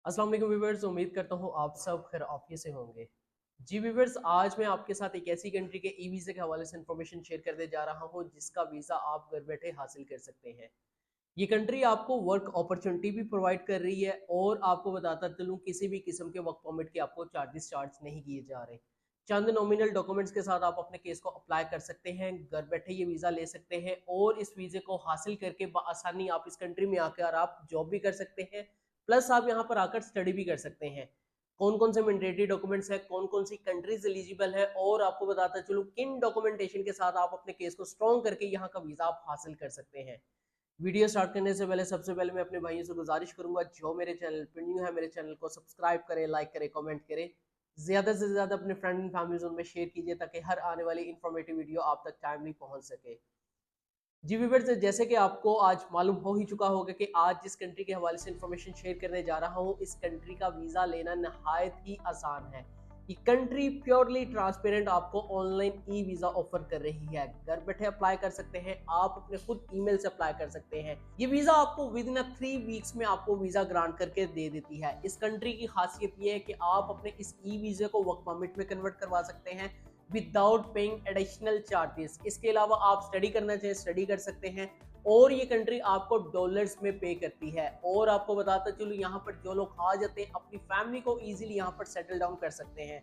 अस्सलाम वालेकुम व्यूअर्स, उम्मीद करता हूँ आप सब खैर आफियत से होंगे। जी व्यूअर्स, आज मैं आपके साथ एक ऐसी कंट्री के ई वीज़ा के हवाले से इंफॉर्मेशन शेयर करने जा रहा हूँ जिसका वीज़ा आप घर बैठे हासिल कर सकते हैं। ये कंट्री आपको वर्क अपॉर्चुनिटी भी प्रोवाइड कर रही है और आपको बताता चलूँ किसी भी किस्म के वर्क परमिट के आपको चार्जेस चार्ज नहीं किए जा रहे। चंद नॉमिनल डॉक्यूमेंट्स के साथ आप अपने केस को अप्लाई कर सकते हैं, घर बैठे ये वीज़ा ले सकते हैं और इस वीज़े को हासिल करके बआसानी आप इस कंट्री में आकर आप जॉब भी कर सकते हैं, प्लस आप यहाँ पर आकर स्टडी भी कर सकते हैं। कौन कौन से मैंडेटरी डॉक्यूमेंट्स है, कौन कौन सी कंट्रीज एलिजिबल है और आपको बताता चलूँ किन डॉक्यूमेंटेशन के साथ आप अपने केस को स्ट्रॉन्ग करके यहाँ का वीज़ा आप हासिल कर सकते हैं। वीडियो स्टार्ट करने से पहले सबसे पहले मैं अपने भाइयों से गुजारिश करूंगा, जो मेरे चैनल पर न्यू है मेरे चैनल को सब्सक्राइब करें, लाइक करें, कमेंट करें, ज्यादा से ज्यादा अपने फ्रेंड एंड फैमिली जोन में शेयर कीजिए ताकि हर आने वाली इंफॉर्मेटिव वीडियो आप तक टाइमली पहुंच सके। जी व्यूअर्स, जैसे कि आपको आज मालूम हो ही चुका होगा कि आज जिस कंट्री के हवाले से इंफॉर्मेशन शेयर करने जा रहा हूँ, इस कंट्री का वीज़ा लेना नहायत ही आसान है। ये कंट्री प्योरली ट्रांसपेरेंट आपको ऑनलाइन ई वीज़ा ऑफर कर रही है। घर बैठे अप्लाई कर सकते हैं, आप अपने खुद ईमेल से अप्लाई कर सकते हैं। ये वीज़ा आपको विद इन 3 वीक्स में आपको वीज़ा ग्रांट करके दे देती है। इस कंट्री की खासियत ये है कि आप अपने इस ई वीज़े को वर्क परमिट में कन्वर्ट करवा सकते हैं विदाउट पेइंग एडिशनल चार्जेस। इसके अलावा आप स्टडी करना चाहें स्टडी कर सकते हैं और ये कंट्री आपको डॉलर्स में पे करती है। और आपको बताता चलूँ, यहाँ पर जो लोग आ जाते हैं अपनी फैमिली को इजीली यहाँ पर सेटल डाउन कर सकते हैं।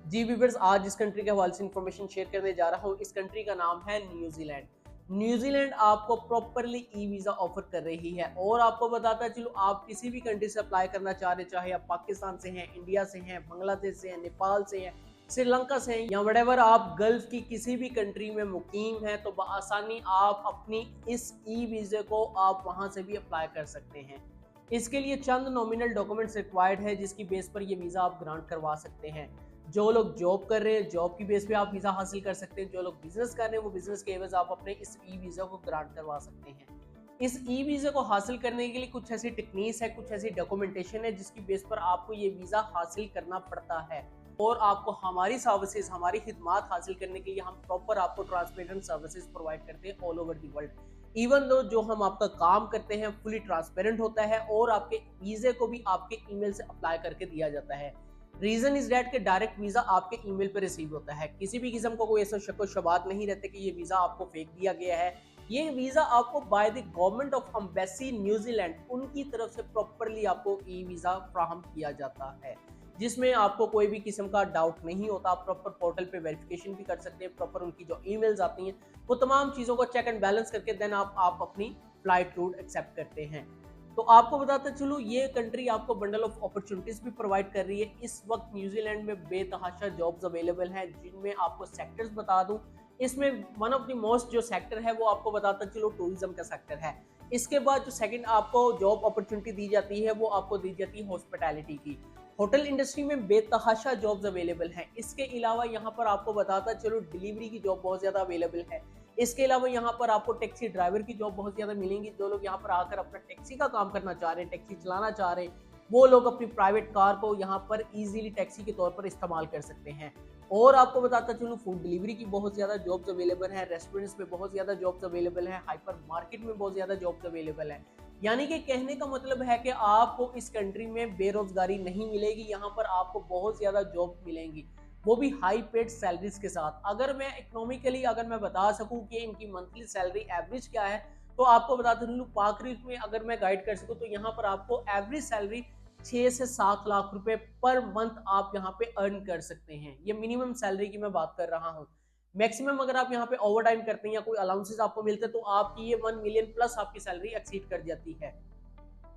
जी व्यूअर्स, आज इस कंट्री के हवाले से इंफॉर्मेशन शेयर करने जा रहा हूँ। इस कंट्री का नाम है न्यूजीलैंड। न्यूजीलैंड आपको प्रॉपरली ई वीज़ा ऑफर कर रही है और आपको बताता चलूँ, आप किसी भी कंट्री से अप्लाई करना चाह रहे, चाहे आप पाकिस्तान से हैं, इंडिया से हैं, बांग्लादेश से हैं, नेपाल से हैं, श्रीलंका से या वटेवर आप गल्फ की किसी भी कंट्री में मुकीम है, तो बआसानी आप अपनी इस ई वीज़े को आप वहां से भी अप्लाई कर सकते हैं। इसके लिए चंद नॉमिनल डॉक्यूमेंट्स रिक्वायर्ड है जिसकी बेस पर ये वीज़ा आप ग्रांट करवा सकते हैं। जो लोग जॉब कर रहे हैं, जॉब की बेस पे आप वीज़ा हासिल कर सकते हैं। जो लोग बिजनेस कर रहे हैं, वो बिजनेस के एवज आप अपने इस ई वीज़ा को ग्रांट करवा सकते हैं। इस ई वीज़ा को हासिल करने के लिए कुछ ऐसी टेक्निक्स है, कुछ ऐसी डॉक्यूमेंटेशन है जिसकी बेस पर आपको ये वीज़ा हासिल करना पड़ता है और आपको हमारी सर्विसेज, हमारी खिदमात हासिल करने के लिए हम प्रॉपर आपको ट्रांसपेरेंट सर्विसेज प्रोवाइड करते हैं all over the world. Even though जो हम आपका काम करते हैं फुली ट्रांसपेरेंट होता है और आपके वीज़े को भी आपके ईमेल से अप्लाई करके दिया जाता है। रीजन इज डेट के डायरेक्ट वीज़ा आपके ईमेल पर रिसीव होता है। किसी भी किस्म को कोई ऐसा शक शबात नहीं रहते कि ये वीज़ा आपको फेक दिया गया है। ये वीज़ा आपको by the government of embassy New Zealand, उनकी तरफ से प्रॉपरली आपको ई वीज़ा फ्राहम किया जाता है, जिसमें आपको कोई भी किस्म का डाउट नहीं होता। आप प्रॉपर पोर्टल पे वेरिफिकेशन भी कर सकते हैं, प्रॉपर उनकी जो ईमेल्स आती हैं वो तमाम चीज़ों को चेक एंड बैलेंस करके देन आप अपनी फ्लाइट रूट एक्सेप्ट करते हैं। तो आपको बताते चलूँ, ये कंट्री आपको बंडल ऑफ अपॉर्चुनिटीज भी प्रोवाइड कर रही है। इस वक्त न्यूजीलैंड में बेतहाशा जॉब्स अवेलेबल हैं, जिनमें आपको सेक्टर्स बता दूं, इसमें वन ऑफ द मोस्ट जो सेक्टर है वो आपको बताता चलो टूरिज्म का सेक्टर है। इसके बाद जो सेकंड आपको जॉब अपॉर्चुनिटी दी जाती है वो आपको दी जाती है हॉस्पिटैलिटी की। होटल इंडस्ट्री में बेतहाशा जॉब्स अवेलेबल हैं। इसके अलावा यहाँ पर आपको बताता चलो डिलीवरी की जॉब बहुत ज़्यादा अवेलेबल है। इसके अलावा यहाँ पर आपको टैक्सी ड्राइवर की जॉब बहुत ज़्यादा मिलेंगी। जो लोग यहाँ पर आकर अपना टैक्सी का काम करना चाह रहे हैं, टैक्सी चलाना चाह रहे हैं, वो लोग अपनी प्राइवेट कार को यहाँ पर इजीली टैक्सी के तौर पर इस्तेमाल कर सकते हैं। और आपको बताता चलूँ, फूड डिलीवरी की बहुत ज़्यादा जॉब्स अवेलेबल है, रेस्टोरेंट्स में बहुत ज़्यादा जॉब्स अवेलेबल है, हाइपर मार्केट में बहुत ज़्यादा जॉब्स अवेलेबल है। यानी कि कहने का मतलब है कि आपको इस कंट्री में बेरोजगारी नहीं मिलेगी, यहाँ पर आपको बहुत ज़्यादा जॉब मिलेंगी, वो भी हाई पेड सैलरीज के साथ। अगर मैं इकोनॉमिकली अगर मैं बता सकूं कि इनकी मंथली सैलरी एवरेज क्या है, तो आपको बता दूं पाक रीफ में अगर मैं गाइड कर सकूं तो यहाँ पर आपको एवरेज सैलरी 6 से 7 लाख रुपए पर मंथ आप यहाँ पे अर्न कर सकते हैं। ये मिनिमम सैलरी की मैं बात कर रहा हूँ। मैक्सिमम अगर आप यहाँ पे ओवर टाइम करते हैं या कोई अलाउंसेस आपको मिलते हैं तो आपकी ये 1 मिलियन प्लस आपकी सैलरी एक्सीड कर जाती है।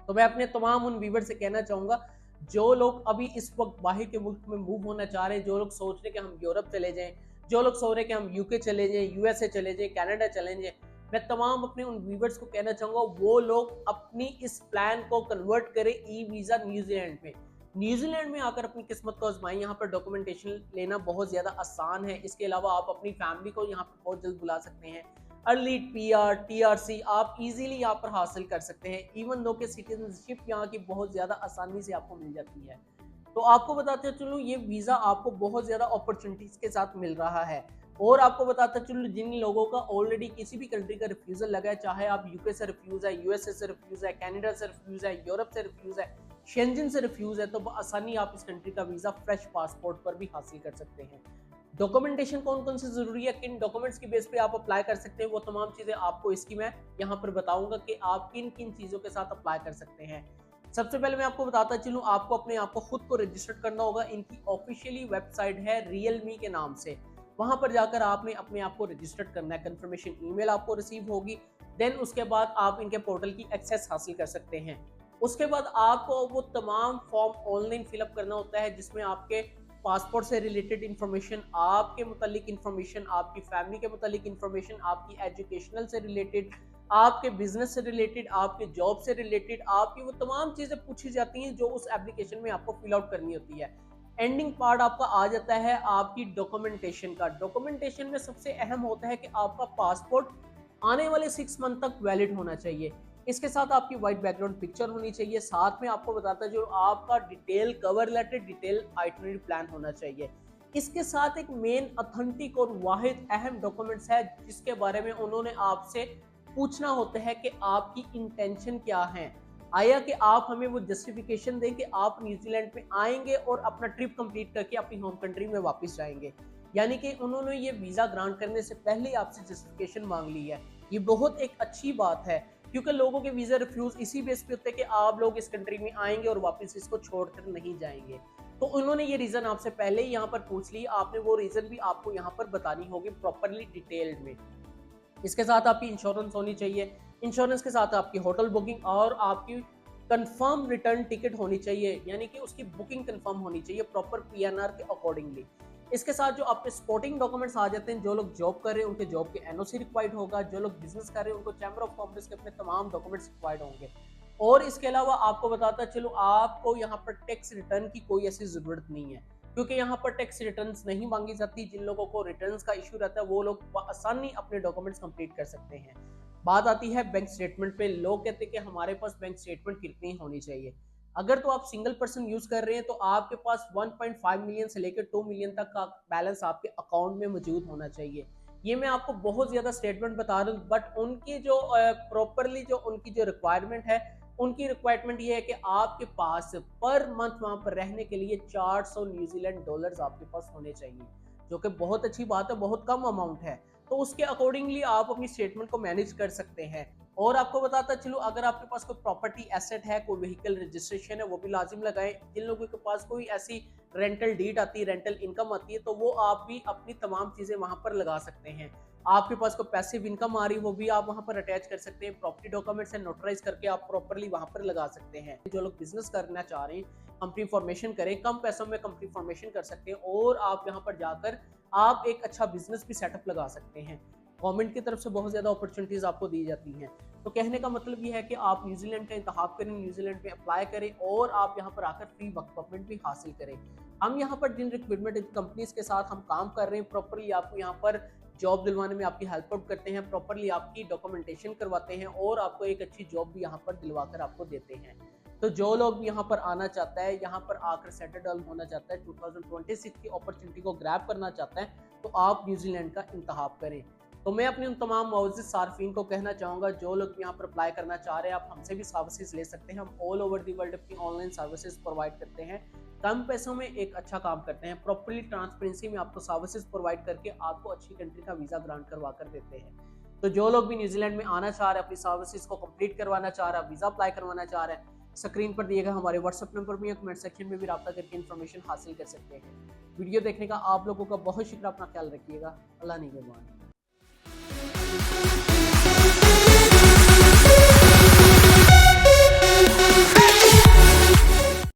तो मैं अपने तमाम उन व्यूवर से कहना चाहूंगा, जो लोग अभी इस वक्त बाहर के मुल्क में मूव होना चाह रहे हैं, जो लोग सोच रहे हैं कि हम यूरोप चले जाएं, जो लोग सोच रहे हैं कि हम यूके चले जाएं, यूएसए चले जाएं, कनाडा चले जाएं, मैं तमाम अपने उन व्यूवर्स को कहना चाहूंगा वो लोग अपनी इस प्लान को कन्वर्ट करें ई वीज़ा न्यूजीलैंड में। न्यूजीलैंड में आकर अपनी किस्मत को आजमाएं। यहाँ पर डॉक्यूमेंटेशन लेना बहुत ज़्यादा आसान है। इसके अलावा आप अपनी फैमिली को यहाँ पर बहुत जल्द बुला सकते हैं। अर्ली पीआर, टीआरसी आप इजीली यहाँ पर हासिल कर सकते हैं। इवन दो के सिटीजनशिप यहाँ की बहुत ज़्यादा आसानी से आपको मिल जाती है। तो आपको बताते चलो, ये वीज़ा आपको बहुत ज़्यादा अपॉर्चुनिटीज़ के साथ मिल रहा है। और आपको बताता चलो, जिन लोगों का ऑलरेडी किसी भी कंट्री का रिफ्यूज़ल लगा है, चाहे आप यूके से रिफ्यूज़ है, यूएसए से रिफ्यूज़ है, कनाडा से रिफ्यूज़ है, यूरोप से रिफ्यूज़ है, शेंजन से रिफ्यूज है तो आसानी आप इस कंट्री का वीजा फ्रेश पासपोर्ट पर भी हासिल कर सकते हैं। डॉक्यूमेंटेशन कौन कौन सी जरूरी है, किन डॉक्यूमेंट्स की बेस पे आप अप्लाई कर सकते हैं, वो तमाम चीजें आपको इसकी मैं यहाँ पर बताऊंगा कि आप किन किन चीजों के साथ अप्लाई कर सकते हैं। सबसे पहले मैं आपको बताता चलूं, आपको अपने आप को खुद को रजिस्टर करना होगा। इनकी ऑफिशियली वेबसाइट है रियलमी के नाम से, वहां पर जाकर आपने अपने आप को रजिस्टर्ड करना है। कंफर्मेशन ईमेल आपको रिसीव होगी, देन उसके बाद आप इनके पोर्टल की एक्सेस हासिल कर सकते हैं। उसके बाद आपको वो तमाम फॉर्म ऑनलाइन फिलअप करना होता है जिसमें आपके पासपोर्ट से रिलेटेड इंफॉर्मेशन, आपके मुतालिक इंफॉर्मेशन, आपकी फैमिली के मुतालिक इंफॉर्मेशन, आपकी एजुकेशनल से रिलेटेड, आपके बिजनेस से रिलेटेड, आपके जॉब से रिलेटेड, आपकी वो तमाम चीजें पूछी जाती हैं जो उस एप्लीकेशन में आपको फिल आउट करनी होती है। एंडिंग पार्ट आपका आ जाता है आपकी डॉक्यूमेंटेशन का। डॉक्यूमेंटेशन में सबसे अहम होता है कि आपका पासपोर्ट आने वाले 6 मंथ तक वैलिड होना चाहिए। इसके साथ आपकी वाइट बैकग्राउंड पिक्चर होनी चाहिए। साथ में आपको बताता है जो आपका detail cover letter, detail itinerary plan होना चाहिए। इसके साथ एक मेन ऑथेंटिक और वाहिद अहम डॉक्यूमेंट्स है जिसके बारे में उन्होंने आपसे पूछना होता है कि आपकी इंटेंशन क्या है। आया कि आप हमें वो जस्टिफिकेशन दें कि आप न्यूजीलैंड में आएंगे और अपना ट्रिप कंप्लीट करके अपनी होम कंट्री में वापस जाएंगे। यानी कि उन्होंने ये वीजा ग्रांट करने से पहले आपसे जस्टिफिकेशन मांग ली है। ये बहुत एक अच्छी बात है क्योंकि लोगों के वीजा रिफ्यूज इसी बेस पे होते हैं कि आप लोग इस कंट्री में आएंगे और वापस इसको छोड़कर नहीं जाएंगे। तो उन्होंने ये रीजन आपसे पहले ही यहाँ पर पूछ ली, आपने वो रीजन भी आपको यहाँ पर बतानी होगी प्रॉपरली डिटेल्ड में। इसके साथ आपकी इंश्योरेंस होनी चाहिए। इंश्योरेंस के साथ आपकी होटल बुकिंग और आपकी कंफर्म रिटर्न टिकट होनी चाहिए, यानी कि उसकी बुकिंग कंफर्म होनी चाहिए प्रॉपर पीएनआर के अकॉर्डिंगली। इसके साथ जो आपके सपोर्टिंग डॉक्यूमेंट्स आ जाते हैं, जो लोग जॉब कर रहे हैं उनके जॉब के एनओसी रिक्वायर्ड होगा, जो लोग बिजनेस कर रहे हैं उनको चैम्बर ऑफ कॉमर्स के अपने तमाम डॉक्यूमेंट्स रिक्वायर्ड होंगे। और इसके अलावा आपको बताता चलो, आपको यहाँ पर टैक्स रिटर्न की कोई ऐसी जरूरत नहीं है क्योंकि यहाँ पर टैक्स रिटर्न्स नहीं मांगी जाती। जिन लोगों को रिटर्न्स का इशू रहता है वो लोग आसानी अपने डॉक्यूमेंट्स कंप्लीट कर सकते हैं। बात आती है बैंक स्टेटमेंट पे। लोग कहते हैं कि हमारे पास बैंक स्टेटमेंट कितनी होनी चाहिए। अगर तो आप सिंगल पर्सन यूज कर रहे हैं तो आपके पास 1.5 मिलियन से लेकर 2 मिलियन तक का बैलेंस आपके अकाउंट में मौजूद होना चाहिए। ये मैं आपको बहुत ज्यादा स्टेटमेंट बता रहा हूँ, बट उनकी जो प्रॉपरली जो उनकी जो रिक्वायरमेंट है, उनकी रिक्वायरमेंट ये है कि आपके पास पर मंथ वहां पर रहने के लिए 400 न्यूजीलैंड डॉलर्स आपके पास होने चाहिए, जो कि बहुत अच्छी बात है, बहुत कम अमाउंट है। तो उसके अकॉर्डिंगली आप अपनी स्टेटमेंट को मैनेज कर सकते हैं। और आपको बताता चलो, अगर आपके पास कोई प्रॉपर्टी एसेट है, कोई व्हीकल रजिस्ट्रेशन है, वो भी लाजिम लगाएं। जिन लोगों के पास कोई ऐसी रेंटल डीड आती है, रेंटल इनकम आती है, तो वो आप भी अपनी तमाम चीजें वहां पर लगा सकते हैं। आपके पास कोई पैसिव इनकम आ रही, वो भी आप वहां पर अटैच कर सकते हैं। प्रॉपर्टी डॉक्यूमेंट्स है नोटराइज करके आप प्रॉपर्ली वहां पर लगा सकते हैं। जो लोग बिजनेस करना चाह रहे हैं, कंपनी फॉर्मेशन करें, कम पैसों में कंपनी फॉर्मेशन कर सकते हैं और आप यहाँ पर जाकर आप एक अच्छा बिजनेस भी सेटअप लगा सकते हैं। गवर्नमेंट की तरफ से बहुत ज़्यादा अपॉर्चुनिटीज़ आपको दी जाती हैं। तो कहने का मतलब ये है कि आप न्यूजीलैंड का इंतखाब करें, न्यूजीलैंड में अप्लाई करें और आप यहाँ पर आकर फ्री वर्क परमिट भी हासिल करें। हम यहाँ पर जिन रिक्रूटमेंट कंपनीज के साथ हम काम कर रहे हैं, प्रॉपरली आपको यहाँ पर जॉब दिलवाने में आपकी हेल्प आउट करते हैं, प्रॉपरली आपकी डॉक्यूमेंटेशन करवाते हैं और आपको एक अच्छी जॉब भी यहाँ पर दिलवा कर आपको देते हैं। तो जो लोग यहाँ पर आना चाहता है, यहाँ पर आकर सेटल होना चाहता है, 2026 की अपॉर्चुनिटी को ग्रैब करना चाहता है, तो आप न्यूजीलैंड का इंतखाब करें। तो मैं अपने उन तमाम मौजूद सार्फिन को कहना चाहूँगा, जो लोग यहाँ पर अप्लाई करना चाह रहे हैं, आप हमसे भी सर्विसेज ले सकते हैं। हम ऑल ओवर दी वर्ल्ड अपनी ऑनलाइन सर्विसेज प्रोवाइड करते हैं, कम पैसों में एक अच्छा काम करते हैं, प्रॉपर्ली ट्रांसपेरेंसी में आपको सर्विसेज प्रोवाइड करके आपको अच्छी कंट्री का वीज़ा ग्रांट करवा कर देते हैं। तो जो लोग भी न्यूजीलैंड में आना चाह रहे हैं, अपनी सर्विसेज को कंप्लीट करवाना चाह रहा है, वीज़ा अप्लाई करवाना चाह रहे हैं, स्क्रीन पर दिए गए हमारे व्हाट्सएप नंबर में या कमेंट सेक्शन में भी रब्ता करके इन्फॉर्मेशन हासिल कर सकते हैं। वीडियो देखने का आप लोगों का बहुत शुक्रिया। अपना ख्याल रखिएगा। अल्लाह निगहबान।